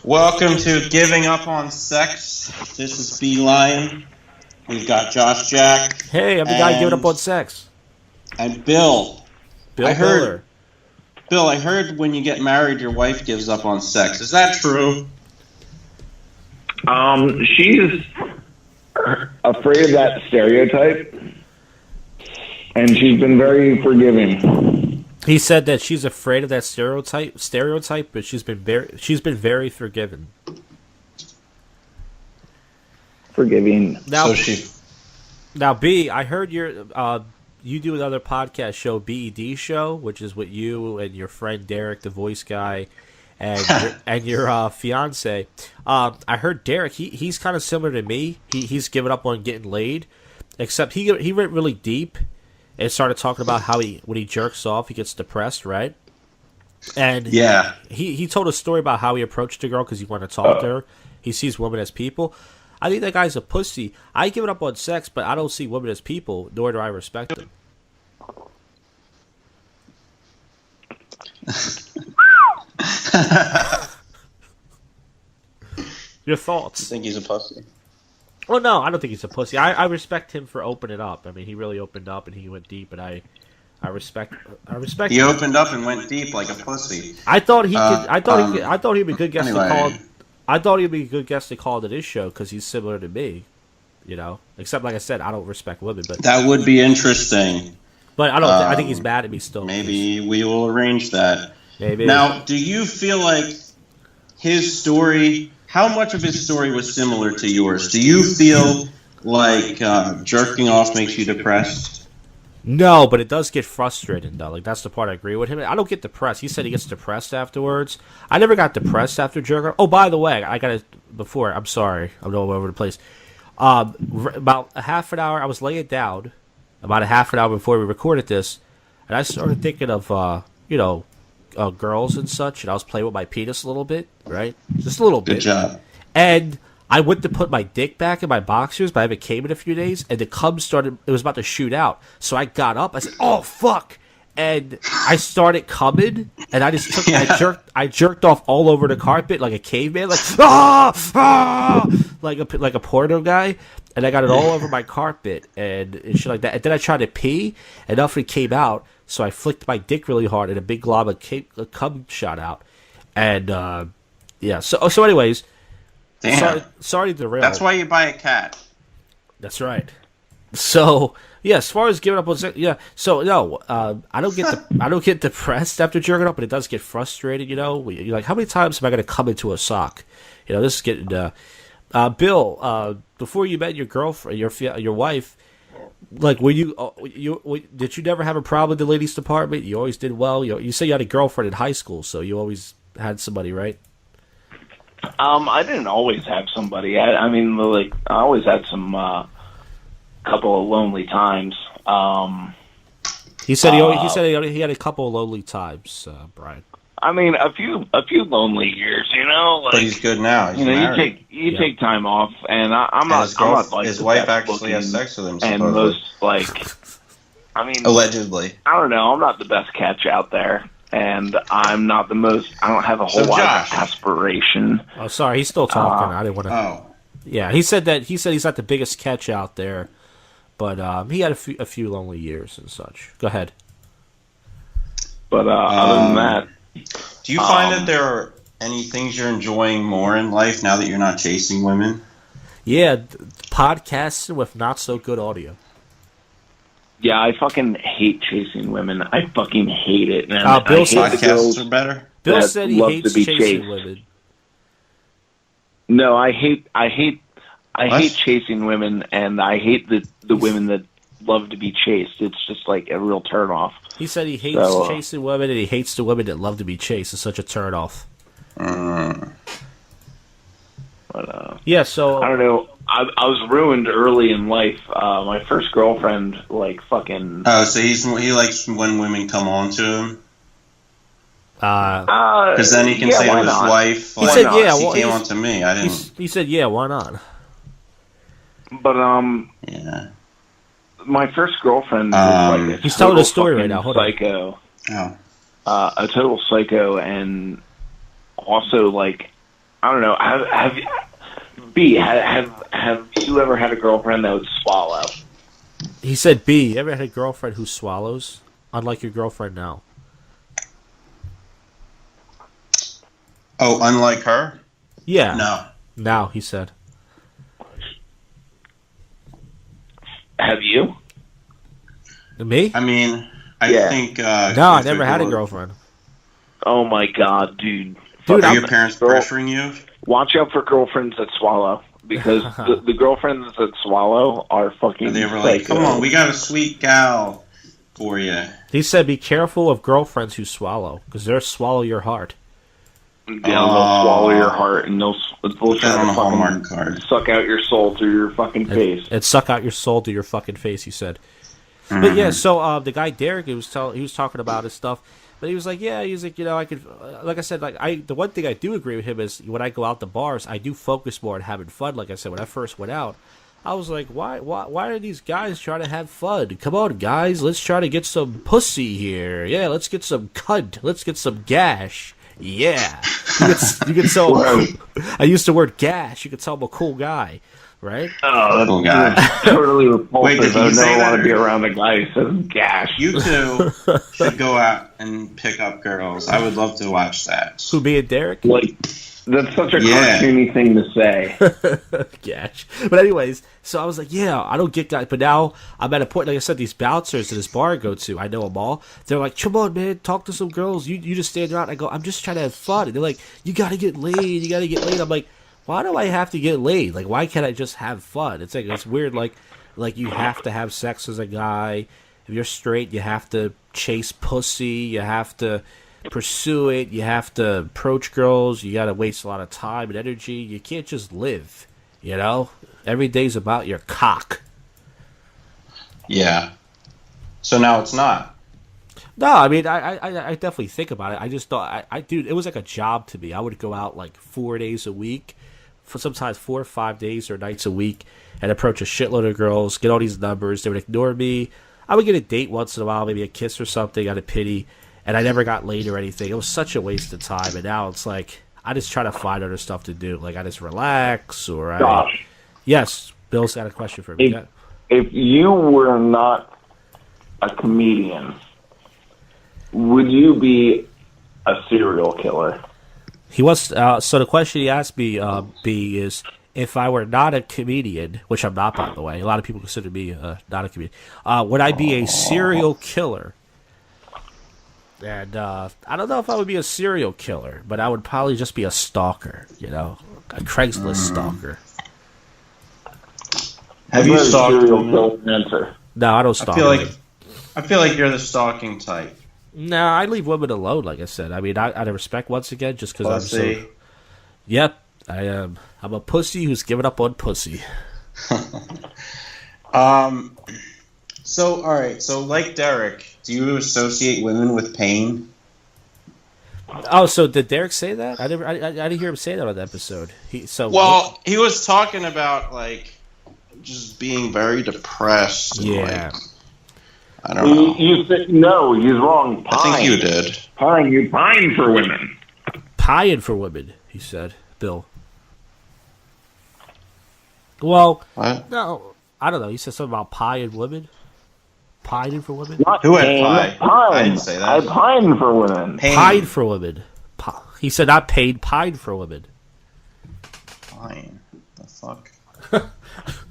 Welcome to Giving Up on Sex. This is B Lion. We've got Josh Jack. Hey, I'm the guy giving up on sex. And Bill. Bill Bill, I heard when you get married, your wife gives up on sex. Is that true? She's afraid of that stereotype, and she's been very forgiving. He said that she's afraid of that stereotype, but she's been very forgiving. Forgiving. Now, B, I heard you do another podcast show, BED Show, which is with you and your friend Derek, the voice guy, and your fiance. I heard Derek. He's kind of similar to me. He's given up on getting laid, except he went really deep and started talking about how when he jerks off, he gets depressed, right? And yeah, he told a story about how he approached a girl because he wanted to talk to her. He sees women as people. I think that guy's a pussy. I give it up on sex, but I don't see women as people, nor do I respect them. Your thoughts? You think he's a pussy? Well, no, I don't think he's a pussy. I respect him for opening up. I mean, he really opened up and he went deep, and I respect. He him. opened up and went deep like a pussy. I thought he could. I thought he'd be a good guest anyway. to call. I thought he'd be a good guest to call to this show because he's similar to me, you know. Except, like I said, I don't respect women, but that would be interesting. But I don't. I think he's mad at me still. Maybe we will arrange that. Maybe. Now, do you feel like his story? How much of his story was similar to yours? Do you feel like jerking off makes you depressed? No, but it does get frustrating, though. Like, that's the part I agree with him. I don't get depressed. He said he gets depressed afterwards. I never got depressed after jerking off. Oh, by the way, I got to... Before, I'm sorry. I'm all over the place. About a half an hour, I was laying down, about a half an hour before we recorded this, and I started thinking of, girls and such, and I was playing with my penis a little bit, right? Just a little bit. Good job. And I went to put my dick back in my boxers, but I haven't came in a few days, and the cum started, it was about to shoot out. So I got up, I said, oh, fuck! And I started coming, and I just took, I jerked off all over the carpet like a caveman, like, like a porno guy, and I got it all over my carpet, and shit like that. And then I tried to pee, and nothing came out, so I flicked my dick really hard, and a big glob of cum shot out. And, yeah, so anyways... Damn. Sorry to derail. That's why you buy a cat. That's right. So yeah, as far as giving up on sex, yeah. So no, I don't get depressed after jerking off, but it does get frustrated. You know, you're like, how many times am I going to come into a sock? You know, this is getting. Bill, before you met your girlfriend, your wife, like, did you never have a problem in the ladies' department? You always did well. You say you had a girlfriend in high school, so you always had somebody, right? I didn't always have somebody. I always had some couple of lonely times. He said he had a couple of lonely times, Brian. I mean, a few lonely years, you know. Like, but he's good now. He's married. you take time off, and I'm not like his wife actually has sex with him. And most allegedly. I don't know. I'm not the best catch out there. And I'm not the most. I don't have a whole lot of aspiration. Oh, sorry, he's still talking. I didn't want to. Oh, yeah, he said he's not the biggest catch out there, but he had a few lonely years and such. Go ahead. But other than that, do you find that there are any things you're enjoying more in life now that you're not chasing women? Yeah, podcasts with not so good audio. Yeah, I fucking hate chasing women. I fucking hate it, man. Bill said podcasts are better. Bill said he hates chasing women. No, I hate chasing women, and I hate the women that love to be chased. It's just like a real turnoff. He said he hates chasing women, and he hates the women that love to be chased. It's such a turnoff. But yeah, so I don't know. I was ruined early in life. My first girlfriend, like, fucking... Oh, so he likes when women come on to him? Because then he can say to his wife, he said, yeah, he came on to me. I didn't... He said, yeah, why not? But, yeah. My first girlfriend was like he's telling a story right now. Hold psycho. On. A total psycho, and also, like, I don't know. Have you ever had a girlfriend that would swallow? He said, B, you ever had a girlfriend who swallows? Unlike your girlfriend now. Oh, unlike her? Yeah. No. Now, he said. Have you? Me? I mean, I think... no, I never had a girlfriend. Oh my god, dude. Dude, Are your parents pressuring you? Watch out for girlfriends that swallow. Because the girlfriends that swallow are fucking... They were like, come on, we got a sweet gal for you. He said, be careful of girlfriends who swallow, because they'll swallow your heart. Yeah, they'll swallow your heart, and they'll try to Hallmark card. Suck out your soul through your fucking face. And suck out your soul through your fucking face, he said. Mm-hmm. But yeah, so the guy Derek, he was talking about his stuff, but he was like, yeah, he's like, I could, like I said, the one thing I do agree with him is when I go out to bars, I do focus more on having fun. Like I said, when I first went out, I was like, why are these guys trying to have fun? Come on, guys, let's try to get some pussy here. Yeah, let's get some cunt. Let's get some gash. Yeah, you can tell. I used the word gash. You can tell I'm a cool guy, right? Oh, that's cool guy. Totally repulsive. Wait, did you say I that? want to be around a guy who says gash. You two should go out and pick up girls. I would love to watch that. Who, me and Derek? Like, that's such a cartoony thing to say. Gash. But anyways, so I was like, yeah, I don't get guys. But now I'm at a point, like I said, these bouncers at this bar I go to, I know them all. They're like, come on, man, talk to some girls. You just stand around. I go, I'm just trying to have fun. And they're like, you got to get laid. You got to get laid. I'm like, why do I have to get laid? Like, why can't I just have fun? It's like, it's weird. Like you have to have sex as a guy. If you're straight, you have to chase pussy. You have to pursue it. You have to approach girls. You got to waste a lot of time and energy. You can't just live, you know? Every day's about your cock. Yeah. So now it's not. No, I mean, I definitely think about it. I just thought, dude, it was like a job to me. I would go out like 4 days a week, for sometimes 4 or 5 days or nights a week, and approach a shitload of girls, get all these numbers. They would ignore me. I would get a date once in a while, maybe a kiss or something out of pity, and I never got laid or anything. It was such a waste of time, and now it's like, I just try to find other stuff to do. Like, I just relax, or Josh. Yes, Bill's got a question for me. If you were not a comedian, would you be a serial killer? He wants. So the question he asked me, B, is if I were not a comedian, which I'm not, by the way. A lot of people consider me not a comedian. Would I be a serial killer? And I don't know if I would be a serial killer, but I would probably just be a stalker. You know, a Craigslist stalker. Have you stalked serial women? killer answer? No, I don't stalk. I feel like you're the stalking type. No, I leave women alone. Like I said, I mean, out of respect, once again, just because I'm so. Yep, I am. I'm a pussy who's given up on pussy. So all right. So like Derek, do you associate women with pain? Oh, so did Derek say that? I didn't hear him say that on the episode. He was talking about like just being very depressed. And, yeah. Like, I don't know. You said no. He's wrong. Pine. I think you did. Pine. You pine for women. Pine for women, he said. Bill. Well, What? no, I don't know. He said something about pie and women. Pining for women. Not Who had pain, pie? Pine. I didn't say that. I pine for women. Pain. Pine for women. He said not paid. Pine for women. Pine. The fuck.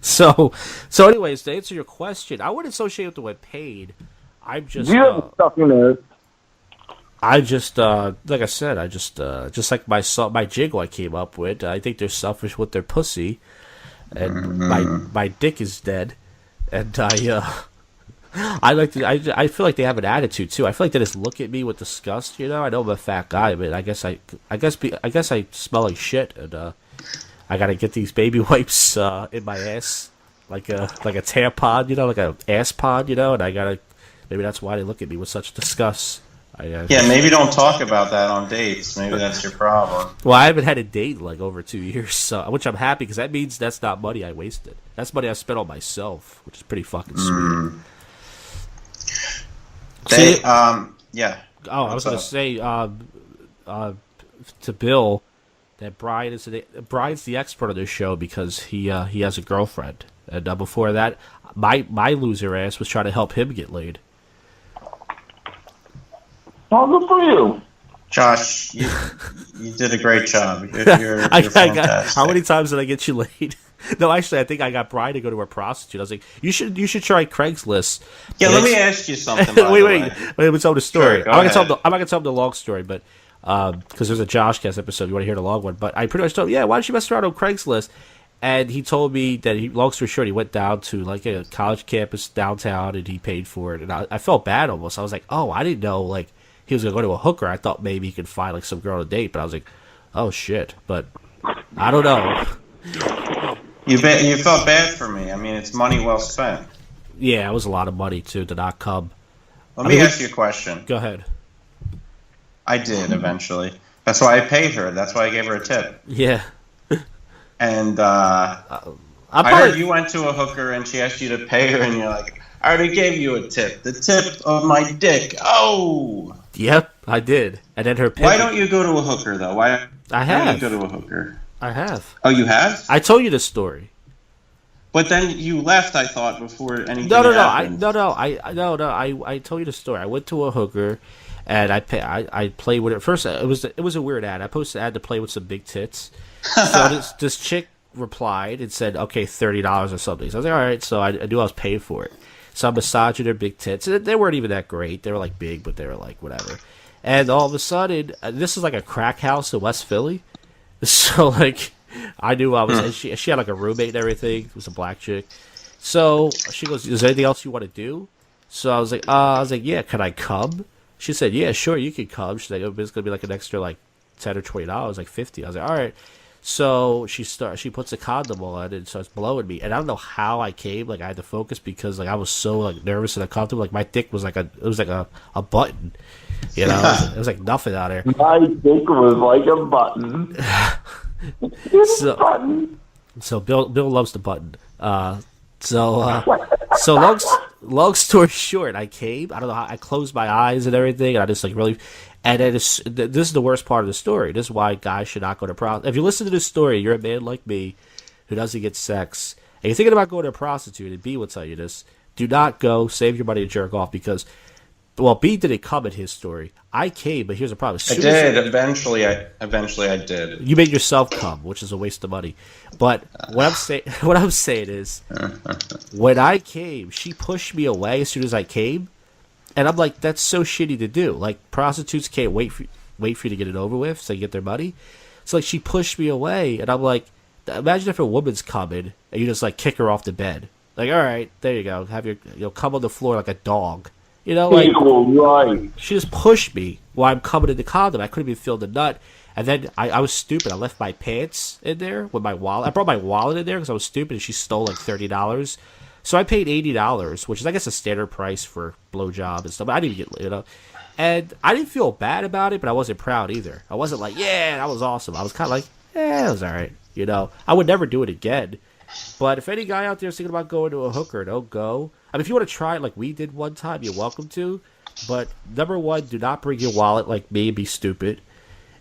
So anyways, to answer your question, I wouldn't associate with the word paid. I'm just. Do you have stuff in there? I just, like I said, just like my jiggle I came up with. I think they're selfish with their pussy, and my dick is dead, and I feel like they have an attitude too. I feel like they just look at me with disgust. You know, I know I'm a fat guy, but I guess I smell like shit, and I gotta get these baby wipes in my ass, like a tampon, you know, like a ass pod, you know, and maybe that's why they look at me with such disgust. Yeah, maybe don't talk about that on dates. Maybe that's your problem. Well, I haven't had a date in like over 2 years, so, which I'm happy because that means that's not money I wasted. That's money I spent on myself, which is pretty fucking sweet. Yeah. Oh, I was going to say to Bill, that Brian's the expert on this show because he has a girlfriend, and before that, my loser ass was trying to help him get laid. Oh, good for you. Josh, you did a great job. You're fantastic. How many times did I get you laid? No, actually, I think I got Brian to go to a prostitute. I was like, you should try Craigslist. Yeah, let me ask you something. Wait, let me tell the story. Sure, I'm not gonna tell him the long story, but because there's a Josh Cast episode, you want to hear the long one. But I pretty much told him, yeah, why don't you mess around on Craigslist? And he told me that long story short, he went down to like a college campus downtown and he paid for it. And I felt bad almost. I was like, oh, I didn't know like he was gonna go to a hooker. I thought maybe he could find like some girl to date, but I was like, oh shit. But I don't know. You felt bad for me. I mean, it's money well spent. Yeah, it was a lot of money too to not come. Let me ask you a question. Go ahead. I did eventually. That's why I paid her. That's why I gave her a tip. Yeah. And I heard you went to a hooker and she asked you to pay her, and you're like, I already gave you a tip. The tip of my dick. Oh. Yep, I did. And then her. Why don't you go to a hooker though? Why don't you go to a hooker? I have. Oh, you have? I told you this story. But then you left, I thought, before anything happened. No. I told you the story. I went to a hooker, and I played with it. First, it was a weird ad. I posted an ad to play with some big tits. So this chick replied and said, okay, $30 or something. So I was like, all right. So I knew I was paying for it. So I'm massaging their big tits. And they weren't even that great. They were like big, but they were like whatever. And all of a sudden, this is like a crack house in West Philly. So, like, I knew I was... She had, like, a roommate and everything. It was a black chick. So, she goes, is there anything else you want to do? So, I was like, yeah, can I come? She said, yeah, sure, you can come. She's like, oh, it's going to be, like, an extra, like, $10 or $20, like, $50. I was like, all right. So, she puts a condom on and starts blowing me. And I don't know how I came. Like, I had to focus because, like, I was so, like, nervous and uncomfortable. Like, my dick was, like, a button. You know, it was like nothing out there. My dick was like a button. So Bill loves the button. So long story short, I came. I don't know how I closed my eyes and everything, and I just like really. And this is the worst part of the story. This is why guys should not go to prostitute. If you listen to this story, you're a man like me who doesn't get sex, and you're thinking about going to a prostitute. And B will tell you this: do not go. Save your money to jerk off because. Well, B didn't come in his story. I came, but here's the problem. I did. Eventually, I did. You made yourself come, which is a waste of money. But what I'm saying is, when I came, she pushed me away as soon as I came, and I'm like, that's so shitty to do. Like prostitutes can't wait for you to get it over with, so you get their money. So like, she pushed me away, and I'm like, imagine if a woman's coming and you just like kick her off the bed. Like, all right, there you go. Have your come on the floor like a dog. You know, like, right. She just pushed me while I'm coming in the condom. I couldn't even feel the nut. And then I was stupid. I left my pants in there with my wallet. I brought my wallet in there because I was stupid, and she stole like $30. So I paid $80, which is, I guess, a standard price for blowjob and stuff. But I didn't even get, you know. And I didn't feel bad about it, but I wasn't proud either. I wasn't like, yeah, that was awesome. I was kind of like, yeah, it was all right. You know, I would never do it again. But if any guy out there is thinking about going to a hooker, don't go. I mean, if you want to try it like we did one time, you're welcome to. But number one, do not bring your wallet like me and be stupid.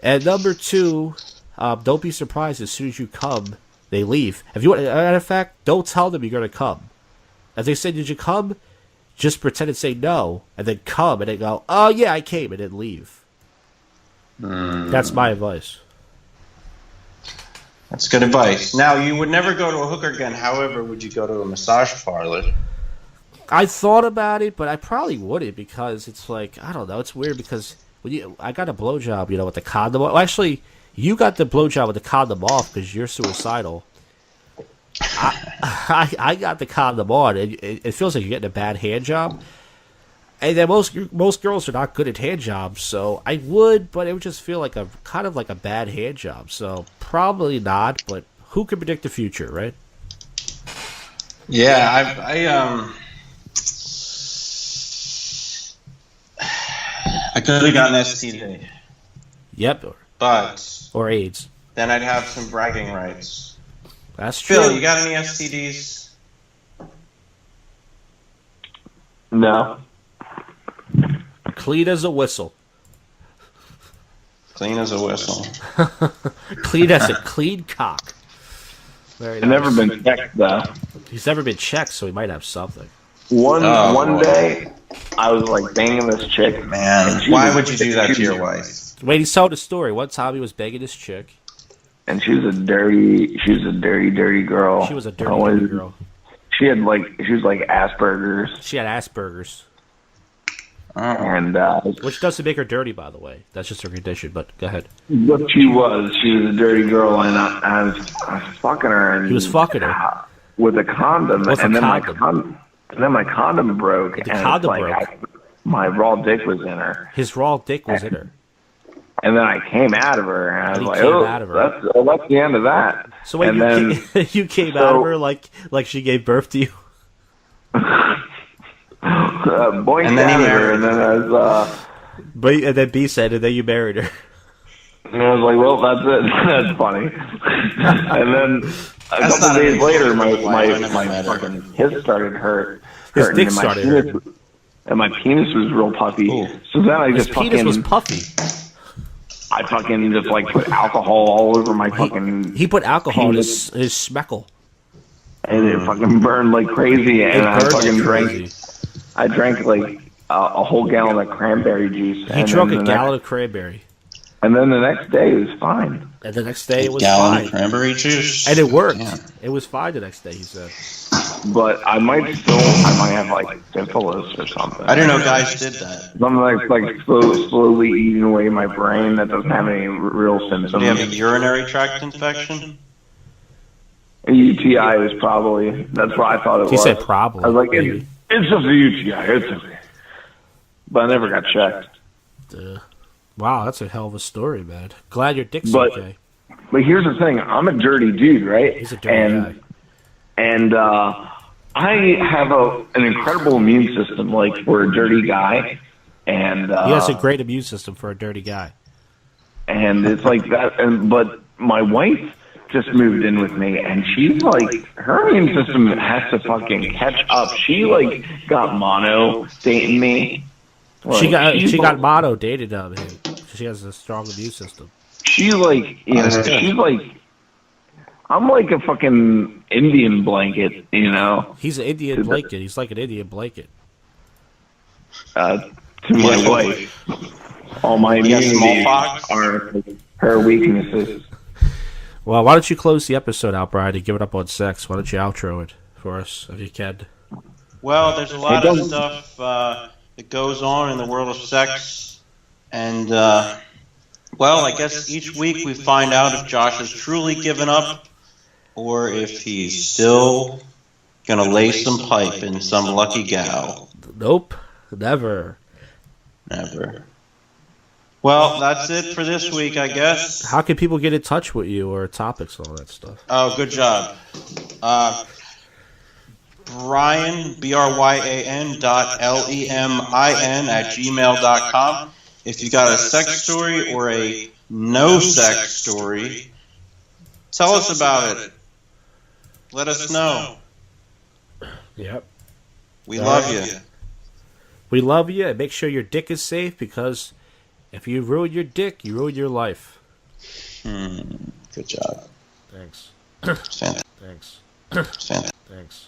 And number two, don't be surprised as soon as you come, they leave. If you want, matter of fact, don't tell them you're going to come. If they say, did you come? Just pretend to say no, and then come, and then go, oh yeah, I came, and then leave. That's my advice. That's good advice. Now, you would never go to a hooker again. However, would you go to a massage parlor? I thought about it, but I probably wouldn't because it's like, I don't know. It's weird because I got a blowjob, you know, with the condom on. Well, actually, you got the blowjob with the condom off because you're suicidal. I got the condom on, and it feels like you're getting a bad hand job. And then most girls are not good at hand jobs, so I would, but it would just feel like a kind of like a bad hand job. So probably not, but who can predict the future, right? Yeah, I could have gotten STD. Yep. Or AIDS. Then I'd have some bragging rights. That's true. Phil, you got any STDs? No. Clean as a whistle. Clean as a whistle. Clean as a clean cock. Very I've nice. never been checked though. He's never been checked, so he might have something. One boy. day, I was like banging this chick. Man, why would you do that to your wife? Wait, he's telling the story. One time he was begging this chick. And she was a dirty girl. She was a dirty girl. She was like Asperger's. She had Asperger's. And Which doesn't make her dirty, by the way. That's just her condition, but go ahead. what she was a dirty girl, and I was fucking her. And, He was fucking her. with a condom, What's a and then condom? my condom broke, and condom it's like broke? my raw dick was in her, His raw dick was in her. and then I came out of her, and I was He like, came "Oh, out of her. that's the end of that." So wait, and you came out of her like she gave birth to you? boink And then he out of her, married and then I was. And then B said, and then you married her. And I was like, well, that's it. That's funny. And then a That's couple not days a big later, deal. my I never my met her. fucking hip started hurting. His dick and my started penis- hurting. And my penis was real puffy. Ooh. So then I His just penis fucking, was puffy. I fucking just like put alcohol all over my fucking, He put alcohol in penis, his schmeckle. and it fucking burned like crazy. It And I burned fucking like drank. crazy. I drank like a whole gallon of cranberry juice. He drank a gallon of cranberry. And then the next day it was fine. And the next day it was Gallon fine. of cranberry juice. And it worked. Yeah. It was fine the next day, he said. But I might have like syphilis or something. I didn't know guys did that. Something like slowly eating away my brain that doesn't have any real symptoms. Do you have a urinary tract infection? A UTI was probably. That's what I thought it was. He said probably. I was like, maybe. it's just a UTI. It's okay. But I never got checked. Wow, that's a hell of a story, man. Glad your dick's But- okay. But here's the thing. I'm a dirty dude, right? He's a dirty guy. And I have an incredible immune system, like for a dirty guy. And He has a great immune system for a dirty guy. and it's like that. But my wife just moved in with me, and she's like, her immune system has to fucking catch up. She like got mono dating me. She Like, got mono dated him. She has a strong immune system. She's like, you know, That's good. she's like, I'm like a fucking Indian blanket, you know, He's an Indian blanket. He's like an Indian blanket. to my Yeah. wife. All my You got immunities smallpox? are her weaknesses. Well, why don't you close the episode out, Brian, and give it up on sex? Why don't you outro it for us, if you can? Well, there's a lot of stuff that goes on in the world of sex, and well, I guess each week we find out if Josh has truly given up, or if he's still gonna lay some pipe in some lucky gal. Nope, never. Never. Well, that's it for this week, I guess. How can people get in touch with you or topics and all that stuff? Oh, good job. Brian, BRYAN .LEMIN @gmail.com. If you got a sex story or a no sex story, tell us about it. Let us know. Yep. We love you. We love you, and make sure your dick is safe, because if you ruin your dick, you ruin your life. Good job. Thanks. Fantastic. Thanks. Fantastic. Thanks.